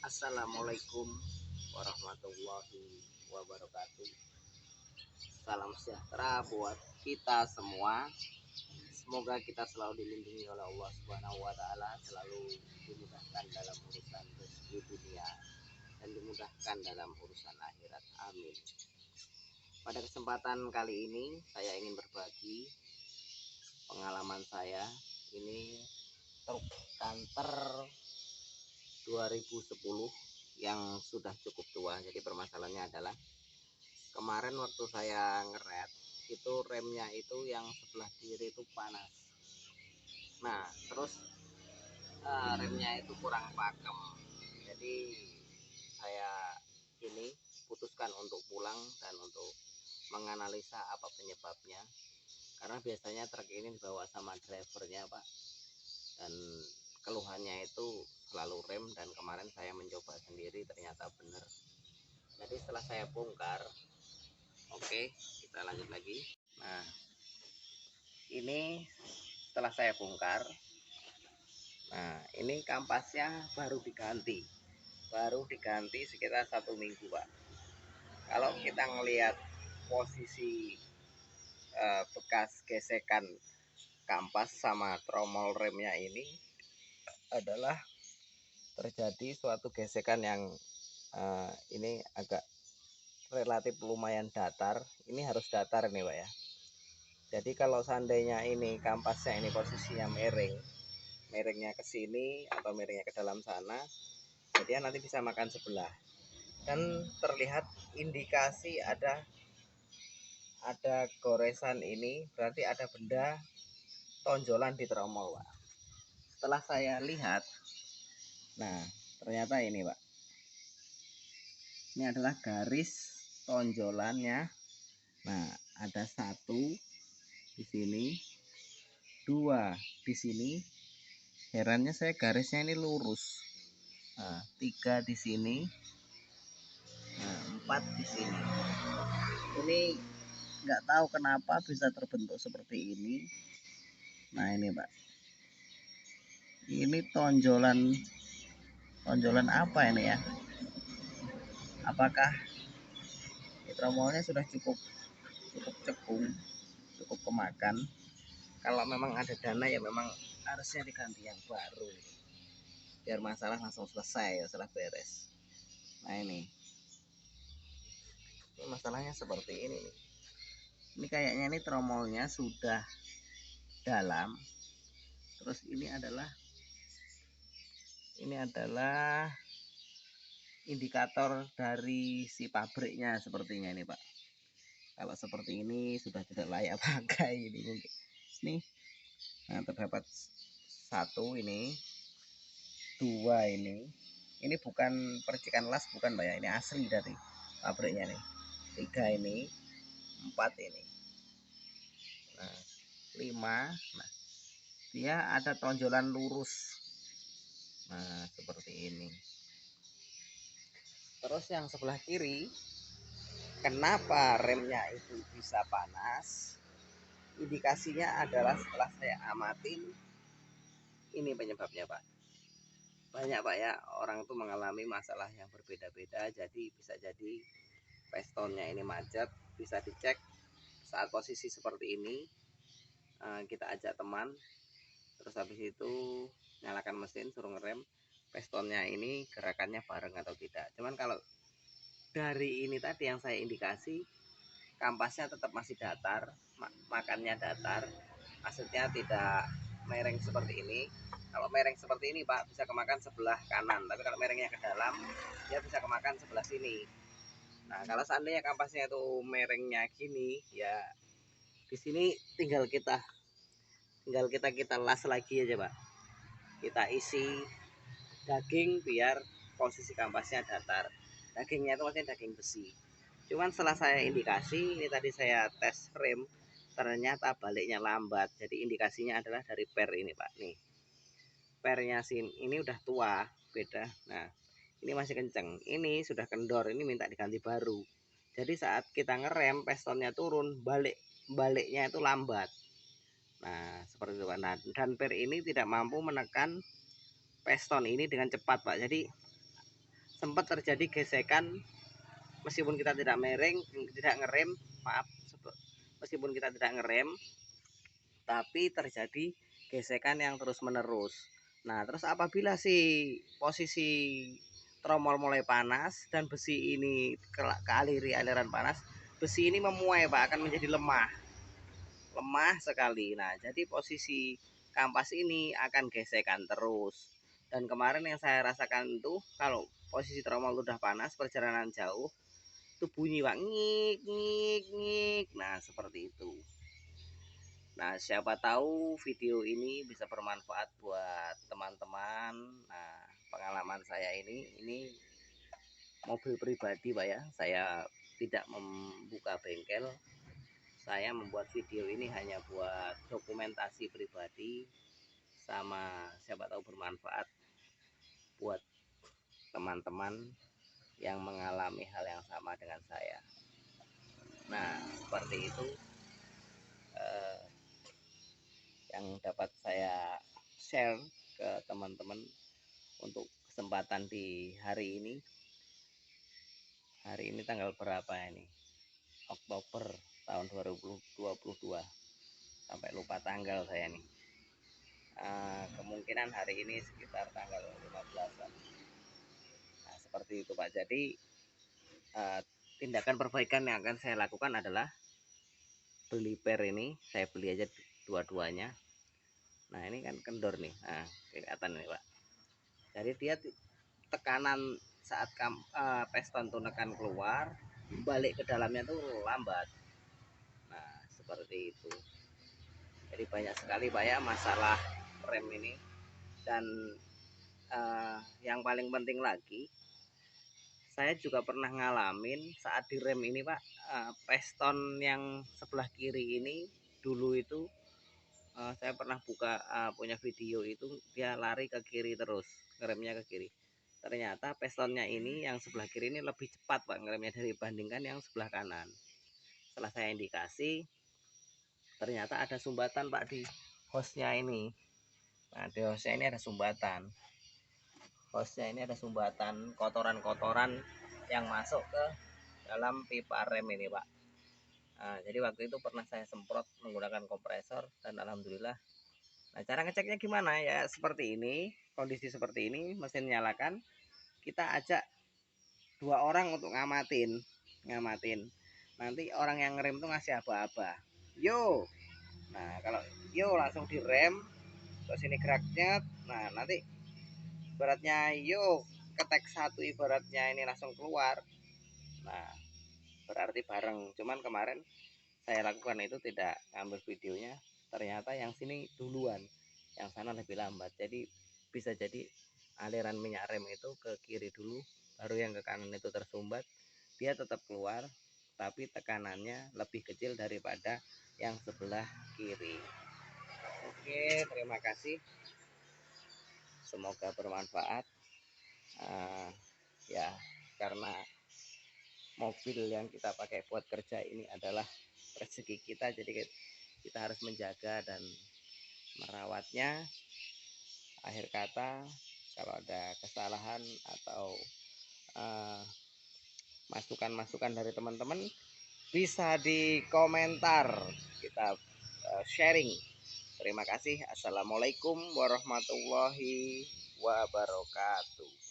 Assalamualaikum warahmatullahi wabarakatuh. Salam sejahtera buat kita semua. Semoga kita selalu dilindungi oleh Allah Subhanahu wa taala, selalu dimudahkan dalam urusan rezeki dunia dan dimudahkan dalam urusan akhirat. Amin. Pada kesempatan kali ini saya ingin berbagi pengalaman saya. Ini truk kanter 2010 yang sudah cukup tua. Jadi permasalahannya adalah kemarin waktu saya ngeret itu remnya itu yang sebelah kiri itu panas. Nah terus remnya itu kurang pakem. Jadi saya ini putuskan untuk pulang dan untuk menganalisa apa penyebabnya. Karena biasanya truk ini dibawa sama drivernya Pak, dan keluhannya itu selalu rem, dan kemarin saya mencoba sendiri ternyata benar. Jadi setelah saya bongkar, oke, kita lanjut lagi. Nah ini setelah saya bongkar, nah ini kampasnya baru diganti sekitar 1 minggu Pak. Kalau kita ngelihat posisi bekas gesekan kampas sama tromol remnya, ini adalah terjadi suatu gesekan yang ini agak relatif lumayan datar. Ini harus datar nih Pak ya. Jadi kalau seandainya ini kampasnya ini posisinya miringnya ke sini atau miringnya ke dalam sana, jadi nanti bisa makan sebelah. Dan terlihat indikasi ada goresan, ini berarti ada benda tonjolan di tromol Pak. Setelah saya lihat, nah ternyata ini Pak, ini adalah garis tonjolannya. Nah ada 1 di sini, 2 di sini. Herannya saya garisnya ini lurus. Nah, 3 di sini. Nah, 4 di sini. Ini nggak tahu kenapa bisa terbentuk seperti ini. Nah ini Pak, ini tonjolan apa ini ya? Apakah tromolnya sudah cukup cekung, cukup kemakan? Kalau memang ada dana ya memang harusnya diganti yang baru, biar masalah langsung selesai, setelah beres. Nah ini masalahnya seperti ini nih. Ini kayaknya ini tromolnya sudah dalam. Terus ini adalah indikator dari si pabriknya sepertinya ini Pak. Kalau seperti ini sudah tidak layak pakai ini mungkin. Nih, nah terdapat 1 ini, 2 ini. Ini bukan percikan las, bukan Pak ya. Ini asli dari pabriknya nih. 3 ini, 4 ini. Nah, 5. Nah, dia ada tonjolan lurus. Nah, seperti ini. Terus yang sebelah kiri, kenapa remnya itu bisa panas? Indikasinya adalah setelah saya amatin, ini penyebabnya Pak. Banyak Pak ya, orang itu mengalami masalah yang berbeda-beda. Jadi bisa jadi pistonnya ini macet. Bisa dicek saat posisi seperti ini. Kita ajak teman, terus habis itu nyalakan mesin, suruh ngerem, pistonnya ini gerakannya bareng atau tidak. Cuman kalau dari ini tadi yang saya indikasi, kampasnya tetap masih datar, makannya datar, maksudnya tidak mereng seperti ini. Kalau mereng seperti ini Pak, bisa kemakan sebelah kanan, tapi kalau merengnya ke dalam, dia bisa kemakan sebelah sini. Nah kalau seandainya kampasnya itu merengnya gini, ya di sini tinggal kita las lagi aja Pak. Kita isi daging biar posisi kampasnya datar. Dagingnya itu maksudnya daging besi. Cuman setelah saya indikasi, ini tadi saya tes rem, ternyata baliknya lambat. Jadi indikasinya adalah dari per ini Pak. Nih, pernya ini udah tua, beda. Nah, ini masih kenceng. Ini sudah kendor, ini minta diganti baru. Jadi saat kita ngerem, pistonnya turun, baliknya itu lambat. Nah, seperti itu Pak. Nah, dan per ini tidak mampu menekan piston ini dengan cepat Pak. Jadi sempat terjadi gesekan meskipun kita tidak ngerem, maaf, meskipun kita tidak ngerem, tapi terjadi gesekan yang terus menerus. Nah, terus apabila si posisi tromol mulai panas dan besi ini kealiri aliran panas, besi ini memuai Pak, akan menjadi lemah sekali. Nah, jadi posisi kampas ini akan gesekan terus. Dan kemarin yang saya rasakan itu, kalau posisi tromol udah panas perjalanan jauh itu bunyi Pak, ngik ngik ngik. Nah, seperti itu. Nah, siapa tahu video ini bisa bermanfaat buat teman-teman. Nah, pengalaman saya ini mobil pribadi Pak ya. Saya tidak membuka bengkel. Saya membuat video ini hanya buat dokumentasi pribadi, sama siapa tahu bermanfaat buat teman-teman yang mengalami hal yang sama dengan saya. Nah, seperti itu yang dapat saya share ke teman-teman untuk kesempatan di hari ini. Hari ini tanggal berapa ini? Oktober tahun 2022. Sampai lupa tanggal saya nih. Kemungkinan hari ini sekitar tanggal 15-an. Nah, seperti itu Pak. Jadi tindakan perbaikan yang akan saya lakukan adalah beli per ini. Saya beli aja dua-duanya. Nah, ini kan kendor nih. Nah, kelihatan nih Pak. Jadi dia tekanan saat piston tuh nekan keluar, balik ke dalamnya tuh lambat. Nah, seperti itu. Jadi banyak sekali Pak ya masalah rem ini. Dan yang paling penting lagi, saya juga pernah ngalamin saat direm ini Pak, piston yang sebelah kiri ini dulu itu saya pernah punya video itu, dia lari ke kiri terus, ngeremnya ke kiri. Ternyata pistonnya ini yang sebelah kiri ini lebih cepat Pak ngeremnya dibandingkan yang sebelah kanan. Setelah saya indikasi, ternyata ada sumbatan Pak di hostnya ini. Nah, di hostnya ini ada sumbatan. Hostnya ini ada sumbatan kotoran-kotoran yang masuk ke dalam pipa rem ini Pak. Nah, jadi waktu itu pernah saya semprot menggunakan kompresor dan alhamdulillah. Nah, cara ngeceknya gimana ya? Seperti ini, kondisi seperti ini, mesin nyalakan, kita ajak 2 orang untuk ngamatin. Nanti orang yang ngerem tuh ngasih aba-aba. Yo. Nah, kalau yo langsung direm, terus ini geraknya. Nah, nanti ibaratnya yo ketek satu ibaratnya ini langsung keluar. Nah, berarti bareng. Cuman kemarin saya lakukan itu tidak ngambil videonya. Ternyata yang sini duluan, yang sana lebih lambat. Jadi bisa jadi aliran minyak rem itu ke kiri dulu, baru yang ke kanan itu tersumbat. Dia tetap keluar, tapi tekanannya lebih kecil daripada yang sebelah kiri. Oke, terima kasih. Semoga bermanfaat. Ya, karena mobil yang kita pakai buat kerja ini adalah rezeki kita, jadi kita harus menjaga dan merawatnya. Akhir kata, kalau ada kesalahan atau masukan-masukan dari teman-teman, bisa di komentar, kita sharing. Terima kasih. Assalamualaikum warahmatullahi wabarakatuh.